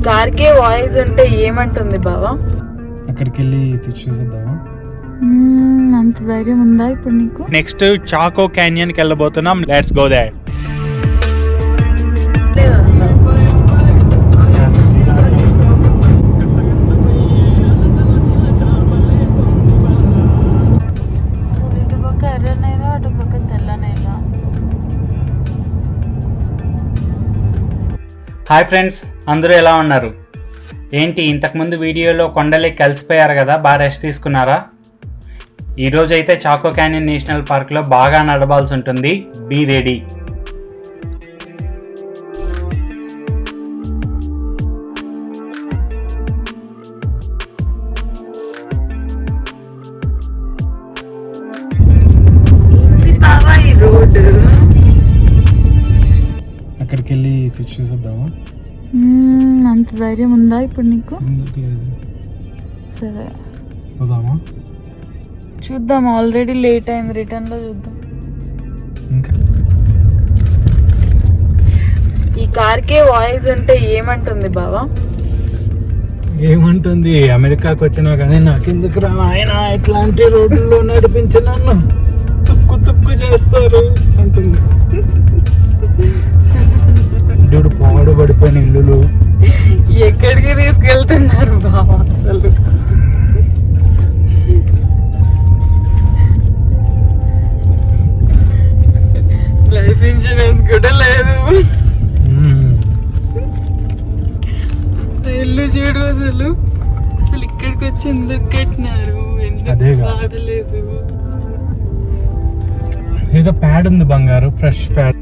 కార్కే voice ఉంటే ఏమంటుంది బావా? అక్కడికి వెళ్ళి చూసేద్దామా? అంత ధైర్యం ఉందా ఇప్పుడు నీకు? నెక్స్ట్ చాకో క్యానియన్ కి వెళ్ళబోతున్నాం. Let's go there. ఇటుపక్క ఎర్ర నేల, అటుపక్క తెల్ల నేల. హాయ్ ఫ్రెండ్స్, అందరూ ఎలా ఉన్నారు? ఏంటి ఇంతకుముందు వీడియోలో కొండలెక్కి కలిసిపోయారు కదా, బాగా రెస్ట్ తీసుకున్నారా? ఈరోజు అయితే చాకో క్యానియన్ నేషనల్ పార్క్లో బాగా నడవాల్సి ఉంటుంది. Be ready. రోడ్డు అక్కడికి వెళ్ళి చూసేద్దామా? అంత ధైర్యం ఉందా ఇప్పుడు నీకు? సరే పోదామా? చూద్దాం, ఆల్రెడీ లేట్ అయింది, రిటర్న్ లో చూద్దాం. ఇంకా ఈ కార్కే వాయిస్ ఉంటే ఏమంటుంది బావా? ఏమంటుంది? అమెరికాకి వచ్చినా కానీ నాకెందుకు రా ఆయన ఇట్లాంటి రోడ్లలో నడిపించి నన్ను తుక్కు తుక్కు చేస్తారు అంటుంది. చూడు పాడు పడిపోయిన ఇల్లులు. ఎక్కడికి తీసుకెళ్తున్నారు బావా అసలు? లైఫ్ ఇన్సూరెన్స్ కూడా లేదు. ఇల్లు చూడు అసలు ఇక్కడికి వచ్చి ఎందుకు కట్టినారు? ఎందుకు వాడలేదు? ఏదో ప్యాడ్ ఉంది బంగారు, ఫ్రెష్ ప్యాడ్.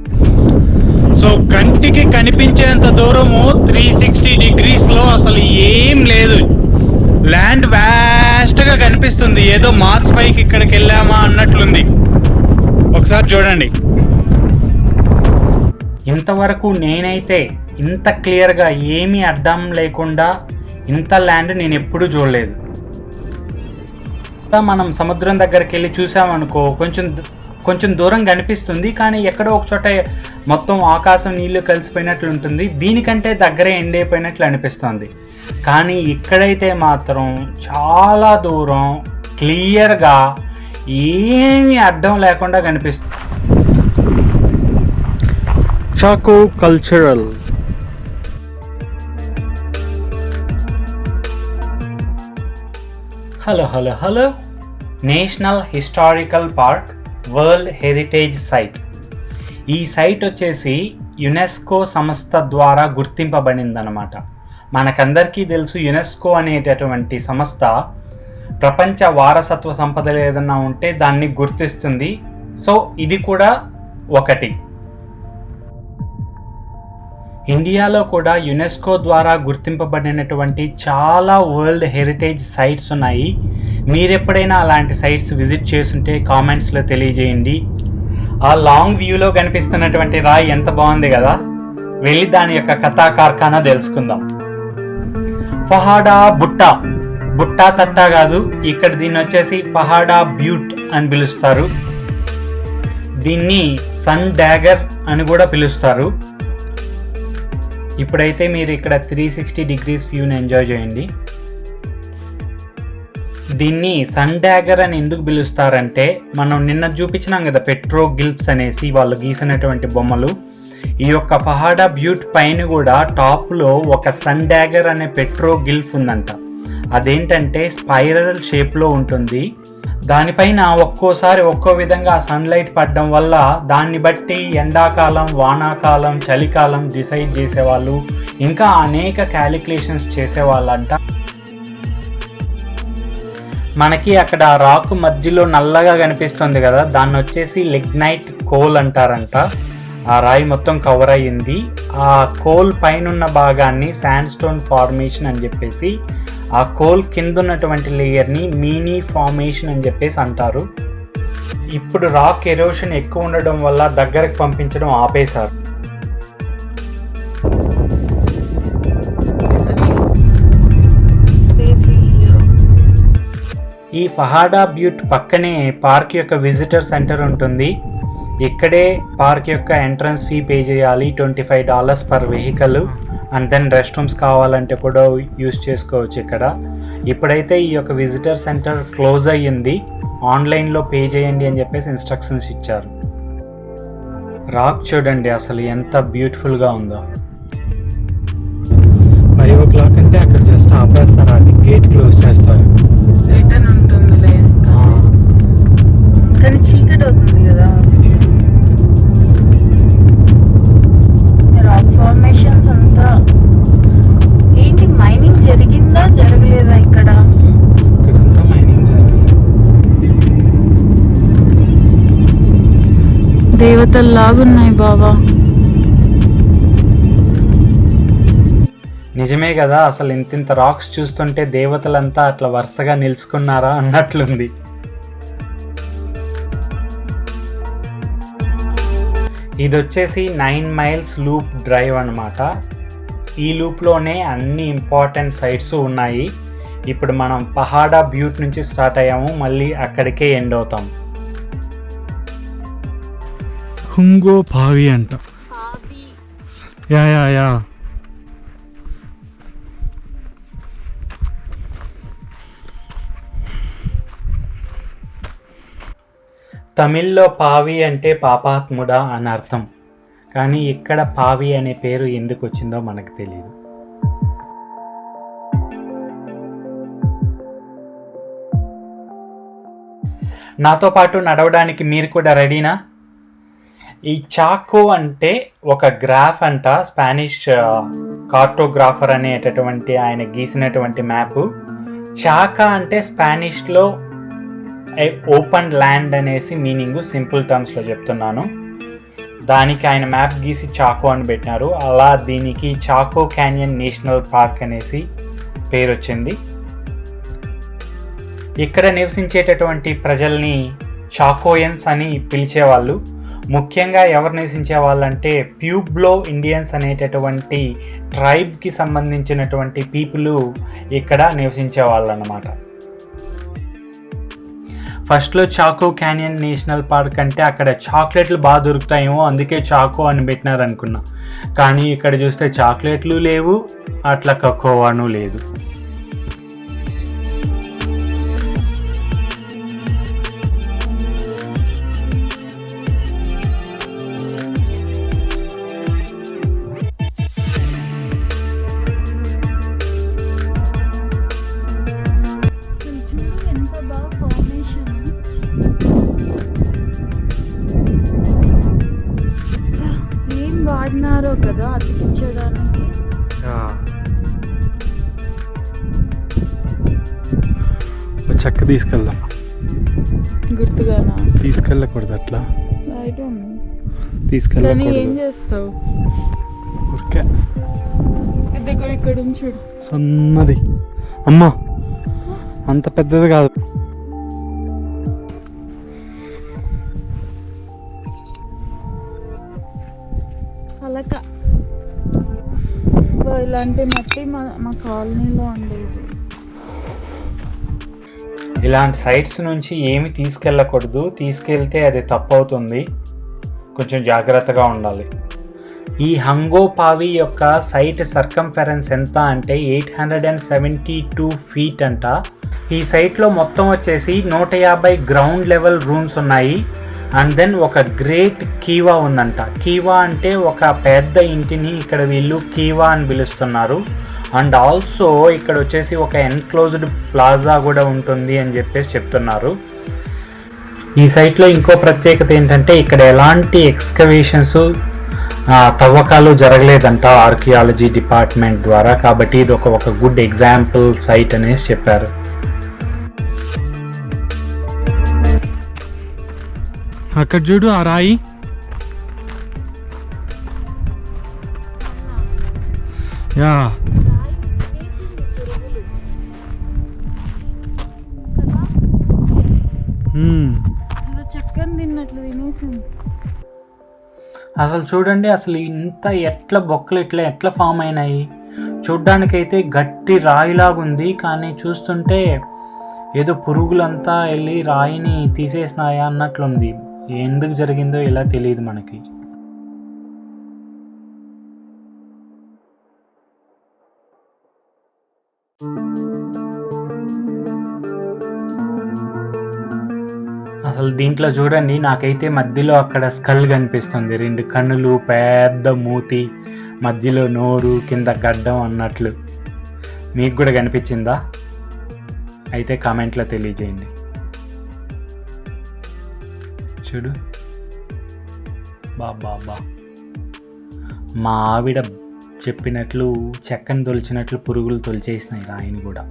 సో కంటికి కనిపించేంత దూరము 360 డిగ్రీస్ లో అసలు ఏం లేదు. ల్యాండ్ వాస్ట్ గా కనిపిస్తుంది. ఏదో మార్స్ పైకి ఇక్కడికి వెళ్ళామా అన్నట్లుంది. ఒకసారి చూడండి. ఇంతవరకు నేనైతే ఇంత క్లియర్గా ఏమీ అడ్డం లేకుండా ఇంత ల్యాండ్ నేను ఎప్పుడూ చూడలేదు. మనం సముద్రం దగ్గరికి వెళ్ళి చూసామనుకో కొంచెం దూరం కనిపిస్తుంది, కానీ ఎక్కడో ఒక చోట మొత్తం ఆకాశం నీళ్లు కలిసిపోయినట్లు ఉంటుంది. దీనికంటే దగ్గరే ఎండ్ అయిపోయినట్లు అనిపిస్తుంది. కానీ ఇక్కడైతే మాత్రం చాలా దూరం క్లియర్గా ఏమీ అడ్డం లేకుండా కనిపిస్తుంది. Chaco cultural. హలో national historical park, world heritage site. ఈ సైట్ వచ్చేసి యునెస్కో సంస్థ ద్వారా గుర్తింపబడిందనమాట. మనకందరికీ తెలుసు, యునెస్కో అనేటటువంటి సంస్థ ప్రపంచ వారసత్వ సంపదలు ఏదన్నా ఉంటే దాన్ని గుర్తిస్తుంది. సో ఇది కూడా ఒకటి. ఇండియాలో కూడా యునెస్కో ద్వారా గుర్తింపబడినటువంటి చాలా వరల్డ్ హెరిటేజ్ సైట్స్ ఉన్నాయి. మీరెప్పుడైనా అలాంటి సైట్స్ విజిట్ చేస్తుంటే కామెంట్స్లో తెలియజేయండి. ఆ లాంగ్ వ్యూలో కనిపిస్తున్నటువంటి రాయి ఎంత బాగుంది కదా. వెళ్ళి దాని యొక్క కథా కార్ఖానా తెలుసుకుందాం. పహాడా బుట్టా తట్టా కాదు, ఇక్కడ దీన్ని వచ్చేసి పహాడా బ్యూట్ అని పిలుస్తారు. దీన్ని సన్ డాగర్ అని కూడా పిలుస్తారు. ఇప్పుడైతే మీరు ఇక్కడ 360 డిగ్రీస్ వ్యూని ఎంజాయ్ చేయండి. దీన్ని సన్ డాగర్ అని ఎందుకు పిలుస్తారంటే, మనం నిన్న చూపించినాం కదా పెట్రోగ్లిఫ్స్ అనేసి వాళ్ళు గీసినటువంటి బొమ్మలు. ఈ యొక్క పహాడా బ్యూట్ పైన కూడా టాప్లో ఒక సన్ డాగర్ అనే పెట్రోగ్లిఫ్ ఉందంట. అదేంటంటే స్పైరల్ షేప్లో ఉంటుంది. దానిపైన ఒక్కోసారి ఒక్కో విధంగా సన్లైట్ పడడం వల్ల దాన్ని బట్టి ఎండాకాలం, వానాకాలం, చలికాలం డిసైడ్ చేసేవాళ్ళు, ఇంకా అనేక క్యాలిక్యులేషన్స్ చేసేవాళ్ళంట. మనకి అక్కడ రాకు మధ్యలో నల్లగా కనిపిస్తుంది కదా, దాన్ని వచ్చేసి లిగ్నైట్ కోల్ అంటారంట. ఆ రాయి మొత్తం కవర్ అయ్యింది. ఆ కోల్ పైన ఉన్న భాగాన్ని శాండ్ స్టోన్ ఫార్మేషన్ అని చెప్పేసి, ఆ కోల్ కింద ఉన్నటువంటి లేయర్ని మీనీ ఫార్మేషన్ అని చెప్పేసి అంటారు. ఇప్పుడు రాక్ ఎరోషన్ ఎక్కువ ఉండడం వల్ల దగ్గరకు పంపించడం ఆపేశారు. ఈ పహాడా బ్యూట్ పక్కనే పార్క్ యొక్క విజిటర్ సెంటర్ ఉంటుంది. ఇక్కడే పార్క్ యొక్క ఎంట్రన్స్ ఫీ పే చేయాలి, $25 per vehicle. And then restrooms కావాలంటే కూడా యూస్ చేసుకోవచ్చు ఇక్కడ. ఇప్పుడైతే ఈ యొక్క విజిటర్ సెంటర్ క్లోజ్ అయ్యింది, ఆన్లైన్లో పే చేయండి అని చెప్పేసి ఇన్స్ట్రక్షన్స్ ఇచ్చారు. రాక్ చూడండి అసలు ఎంత బ్యూటిఫుల్గా ఉందో. 5 o'clock అంటే అక్కడ జస్ట్ ఆపేస్తారు, అది గేట్ క్లోజ్ చేస్తారు. రిటర్న్ ఉంటుందిలే కానీ చీకటి అవుతుంది కదా. రాక్ ఫార్మేషన్స్ అంతా ఏంటి, మైనింగ్ జరిగిందా జరగలేదా ఇక్కడ? ఇక్కడంతా మైనింగ్ జరగలేదు. దేవతల్లాగున్నాయి బాబా. నిజమే కదా, అసలు ఇంతింత రాక్స్ చూస్తుంటే దేవతలంతా అట్లా వరుసగా నిలుచుకున్నారా అన్నట్లుంది. ఇది వచ్చేసి 9 miles లూప్ డ్రైవ్ అన్నమాట. ఈ లూప్లోనే అన్ని ఇంపార్టెంట్ సైట్స్ ఉన్నాయి. ఇప్పుడు మనం పహాడా బ్యూట్ నుంచి స్టార్ట్ అయ్యాము, మళ్ళీ అక్కడికే ఎండ్ అవుతాం. హుంగో పావి అంట. యా యా యా తమిళ్లో పావి అంటే పాపాత్ముడా అని అర్థం, కానీ ఇక్కడ పావి అనే పేరు ఎందుకు వచ్చిందో మనకు తెలియదు. నాతో పాటు నడవడానికి మీరు కూడా రెడీనా? ఈ చాకో అంటే ఒక గ్రాఫ్ అంట, స్పానిష్ కార్టోగ్రాఫర్ అనేటటువంటి ఆయన గీసినటువంటి మ్యాప్. చాకా అంటే స్పానిష్లో ఓపెన్ ల్యాండ్ అనేసి మీనింగ్, సింపుల్ టర్మ్స్లో చెప్తున్నాను. దానికి ఆయన మ్యాప్ గీసి చాకో అని పెట్టినారు. అలా దీనికి చాకో క్యానియన్ నేషనల్ పార్క్ అనేసి పేరు వచ్చింది. ఇక్కడ నివసించేటటువంటి ప్రజల్ని చాకోయన్స్ అని పిలిచేవాళ్ళు. ముఖ్యంగా ఎవరు నివసించే వాళ్ళంటే ప్యూబ్లో ఇండియన్స్ అనేటటువంటి ట్రైబ్కి సంబంధించినటువంటి పీపుల్ ఇక్కడ నివసించే వాళ్ళు అన్నమాట. ఫస్ట్లో చాకో క్యానియన్ నేషనల్ పార్క్ అంటే అక్కడ చాక్లెట్లు బాగా దొరుకుతాయేమో అందుకే చాకో అని పెట్టినారు అనుకున్నా, కానీ ఇక్కడ చూస్తే చాక్లెట్లు లేవు, అట్లా కకోవాను లేదు. వాడినారో కదా అతికించడానికి. చెక్క తీసుకెళ్దాం. గుర్తుగానా? తీసుకెళ్ళకూడదు అట్లా. I don't know. తీసుకెళ్ళకూడదు. ఏం చేస్తావు? ఓకే. ఇదిగో ఇక్కడ చూడు. సన్నది. అమ్మా అంత పెద్దది కాదు. అలక ఇలాంటి మట్టి మా కాలనీలో ఉండేది. ఇలాంటి సైట్స్ నుంచి ఏమి తీసుకెళ్ళకూడదు, తీసుకెళ్తే అది తప్పవుతుంది, కొంచెం జాగ్రత్తగా ఉండాలి. ఈ హంగోపావి యొక్క సైట్ సర్కంఫరెన్స్ ఎంత అంటే 872 feet అంట. ఈ సైట్లో మొత్తం వచ్చేసి 150 గ్రౌండ్ లెవెల్ రూమ్స్ ఉన్నాయి. అండ్ దెన్ ఒక గ్రేట్ కీవా ఉందంట. కీవా అంటే ఒక పెద్ద ఇంటిని ఇక్కడ వీళ్ళు కీవా అని పిలుస్తున్నారు. అండ్ ఆల్సో ఇక్కడ వచ్చేసి ఒక ఎన్క్లోజ్డ్ ప్లాజా కూడా ఉంటుంది అని చెప్పేసి చెప్తున్నారు. ఈ సైట్లో ఇంకో ప్రత్యేకత ఏంటంటే ఇక్కడ ఎలాంటి ఎక్స్కవేషన్స్ తవ్వకాలు జరగలేదంట ఆర్కియాలజీ డిపార్ట్మెంట్ ద్వారా. కాబట్టి ఇది ఒక గుడ్ ఎగ్జాంపుల్ సైట్ అనేసి చెప్పారు. అక్కడ చూడు ఆ రాయి. యా చక్కని తిన్నట్లు తినేసింది. అసలు చూడండి, అసలు ఇంత ఎట్లా బొక్కలు ఎట్లా ఫామ్ అయినాయి. చూడ్డానికైతే గట్టి రాయిలాగుంది, కానీ చూస్తుంటే ఏదో పురుగులంతా వెళ్ళి రాయిని తీసేసినాయా అన్నట్లుంది. ఎందుకు జరిగిందో ఇలా తెలియదు మనకి. అసలు దీంట్లో చూడండి, నాకైతే మధ్యలో అక్కడ స్కల్ కనిపిస్తుంది, 2 కన్నులు, పెద్ద మూతి, మధ్యలో నోరు, కింద గడ్డం అన్నట్లు. మీకు కూడా కనిపించిందా? అయితే కామెంట్లో తెలియజేయండి. చూడు బాబా, మా ఆవిడ చెప్పినట్లు చెక్కని తొలిచినట్లు పురుగులు తొలిచేసినాయి రాయిని కూడా.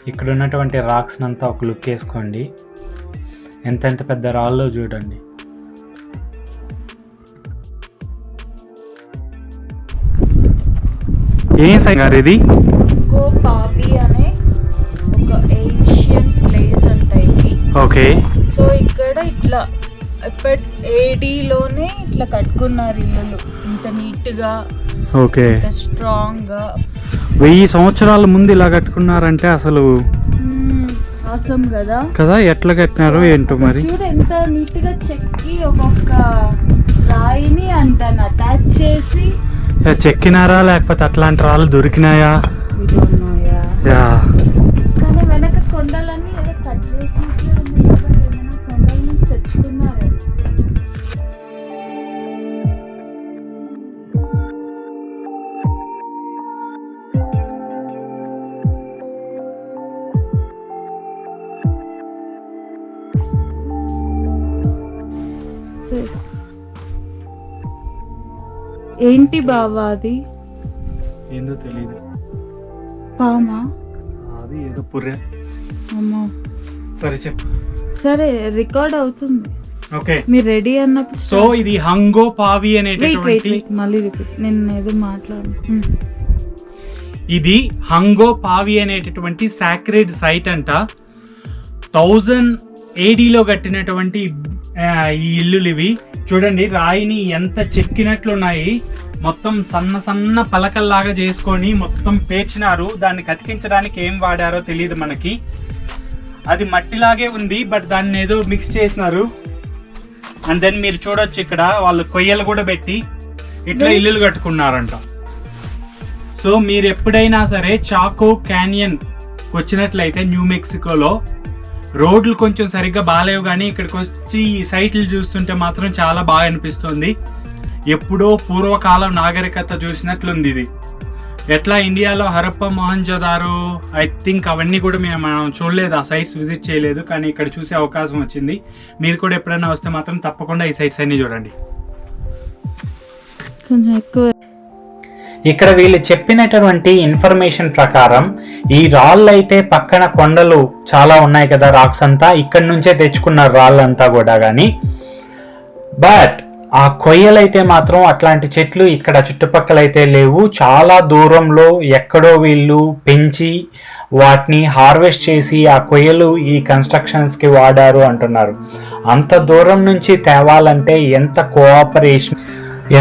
ఇక్కడ ఉన్నటువంటి రాక్స్ని అంతా ఒక లుక్ వేసుకోండి, ఎంతెంత పెద్ద రాళ్ళో చూడండి. ఏం సార్ ఇది? హంగో పావి అనే ఒక ఏన్షియంట్ ప్లేస్ అంట ఇది. ఓకే. సో ఇక్కడ ఇట్లా ఏడీలోనే ఇట్లా కట్టుకున్నారు ఇల్లులు, ఇంత నీట్గా, ఓకే, స్ట్రాంగ్ గా. 1000 సంవత్సరాల ముందు ఇలా కట్టుకున్నారంటే అసలు ఆసం కదా. ఎట్లా కట్టినారో ఏంటో మరి. చూడు ఎంత నీట్ గా చెక్కి ఒక్కొక్క రాయిని అంత అటాచ్ చేసి చెక్కినారా, లేకపోతే అట్లాంటి రాళ్ళు దొరికినాయా? కానీ వెనక కొండలన్నీ ఏదో కట్ చేసి కొండల నుంచి తెచ్చుకున్నారు. ఏంటి బావా అది? ఏందో తెలీదు. పామా? అది ఏదో పుర్రె. అమ్మా సరే చెప్పు. సరే రికార్డ్ అవుతుంది. ఓకే, మీరు రెడీ అన్నప్పుడు. సో ఇది హంగో పావి అనేటటువంటి, మళ్ళీ రిపీట్, నేను ఏదో మాట్లాడు. ఇది హంగో పావి అనేటటువంటి సాక్రెడ్ సైట్ అంట. 1000 ADలో కట్టినటువంటి ఈ ఇల్లులు ఇవి. చూడండి రాయిని ఎంత చెక్కినట్లున్నాయి, మొత్తం సన్న సన్న పలకల్లాగా చేసుకొని మొత్తం పేర్చినారు. దాన్ని కతికించడానికి ఏం వాడారో తెలియదు మనకి. అది మట్టిలాగే ఉంది, బట్ దాన్ని ఏదో మిక్స్ చేసినారు. అండ్ దెన్ మీరు చూడొచ్చు ఇక్కడ వాళ్ళు కొయ్యలు కూడా పెట్టి ఇట్లా ఇల్లులు కట్టుకున్నారంట. సో మీరు ఎప్పుడైనా సరే చాకో క్యానియన్ వచ్చినట్లయితే న్యూ మెక్సికోలో రోడ్లు కొంచెం సరిగ్గా బాగాలేవు, కానీ ఇక్కడికి వచ్చి ఈ సైట్లు చూస్తుంటే మాత్రం చాలా బాగా అనిపిస్తుంది. ఎప్పుడో పూర్వకాలం నాగరికత చూసినట్లుంది ఇది. ఎట్లా ఇండియాలో హరప్ప, మొహంజోదారో, ఐ థింక్ అవన్నీ కూడా మనం చూడలేదు, ఆ సైట్స్ విజిట్ చేయలేదు, కానీ ఇక్కడ చూసే అవకాశం వచ్చింది. మీరు కూడా ఎప్పుడైనా వస్తే మాత్రం తప్పకుండా ఈ సైట్స్ అన్నీ చూడండి. కొంచెం ఎక్కువ. ఇక్కడ వీళ్ళు చెప్పినటువంటి ఇన్ఫర్మేషన్ ప్రకారం ఈ రాళ్ళు అయితే పక్కన కొండలు చాలా ఉన్నాయి కదా, రాక్స్ అంతా ఇక్కడ నుంచే తెచ్చుకున్నారు రాళ్ళంతా కూడా. కానీ బట్ ఆ కొయ్యలైతే మాత్రం అట్లాంటి చెట్లు ఇక్కడ చుట్టుపక్కల అయితే లేవు. చాలా దూరంలో ఎక్కడో వీళ్ళు పెంచి వాటిని హార్వెస్ట్ చేసి ఆ కొయ్యలు ఈ కన్స్ట్రక్షన్స్కి వాడారు అంటున్నారు. అంత దూరం నుంచి తేవాలంటే ఎంత కోఆపరేషన్,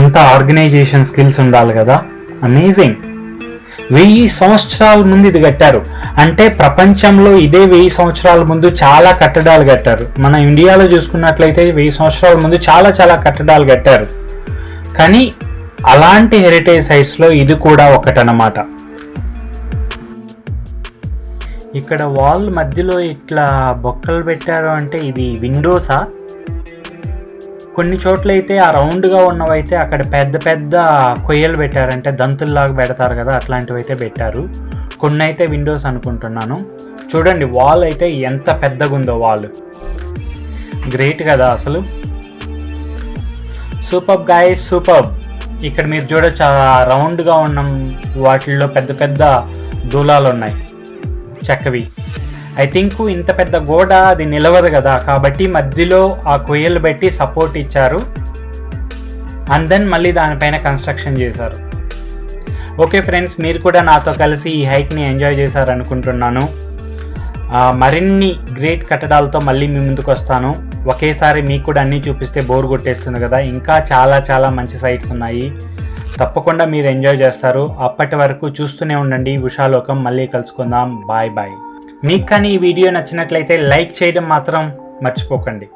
ఎంత ఆర్గనైజేషన్ స్కిల్స్ ఉండాలి కదా. అమేజింగ్. 1000 సంవత్సరాల ముందు ఇది కట్టారు అంటే ప్రపంచంలో ఇదే 1000 సంవత్సరాల ముందు చాలా కట్టడాలు కట్టారు. మన ఇండియాలో చూసుకున్నట్లయితే 1000 సంవత్సరాల ముందు చాలా చాలా కట్టడాలు కట్టారు, కానీ అలాంటి హెరిటేజ్ సైట్స్లో ఇది కూడా ఒకటన్నమాట. ఇక్కడ వాల్ మధ్యలో ఇట్లా బొక్కలు పెట్టారు అంటే ఇది విండోసా? కొన్ని చోట్ల అయితే ఆ రౌండ్గా ఉన్నవైతే అక్కడ పెద్ద పెద్ద కొయ్యలు పెట్టారంటే దంతుల్లాగా పెడతారు కదా, అట్లాంటివి అయితే పెట్టారు. కొన్ని అయితే విండోస్ అనుకుంటున్నాను. చూడండి వాల్ అయితే ఎంత పెద్దగా ఉందో, వాల్ గ్రేట్ కదా అసలు. Super guys, super. ఇక్కడ మీరు చూడొచ్చు ఆ రౌండ్గా ఉన్న వాటిల్లో పెద్ద పెద్ద దూలాలు ఉన్నాయి చెక్కవి. ఐ థింక్ ఇంత పెద్ద గోడ అది నిలవదు కదా, కాబట్టి మధ్యలో ఆ కొయ్యలు పెట్టి సపోర్ట్ ఇచ్చారు. అండ్ దెన్ మళ్ళీ దానిపైన కన్స్ట్రక్షన్ చేశారు. ఓకే ఫ్రెండ్స్, మీరు కూడా నాతో కలిసి ఈ హైక్ని ఎంజాయ్ చేశారనుకుంటున్నాను. మరిన్ని గ్రేట్ కట్టడాలతో మళ్ళీ మీ ముందుకు వస్తాను. ఒకేసారి మీకు కూడా అన్నీ చూపిస్తే బోర్ కొట్టేస్తుంది కదా. ఇంకా చాలా చాలా మంచి సైట్స్ ఉన్నాయి, తప్పకుండా మీరు ఎంజాయ్ చేస్తారు. అప్పటి వరకు చూస్తూనే ఉండండి ఉషాలోకం. మళ్ళీ కలుసుకుందాం. Bye bye. మీకు కానీ ఈ వీడియో నచ్చినట్లయితే లైక్ చేయడం మాత్రం మర్చిపోకండి.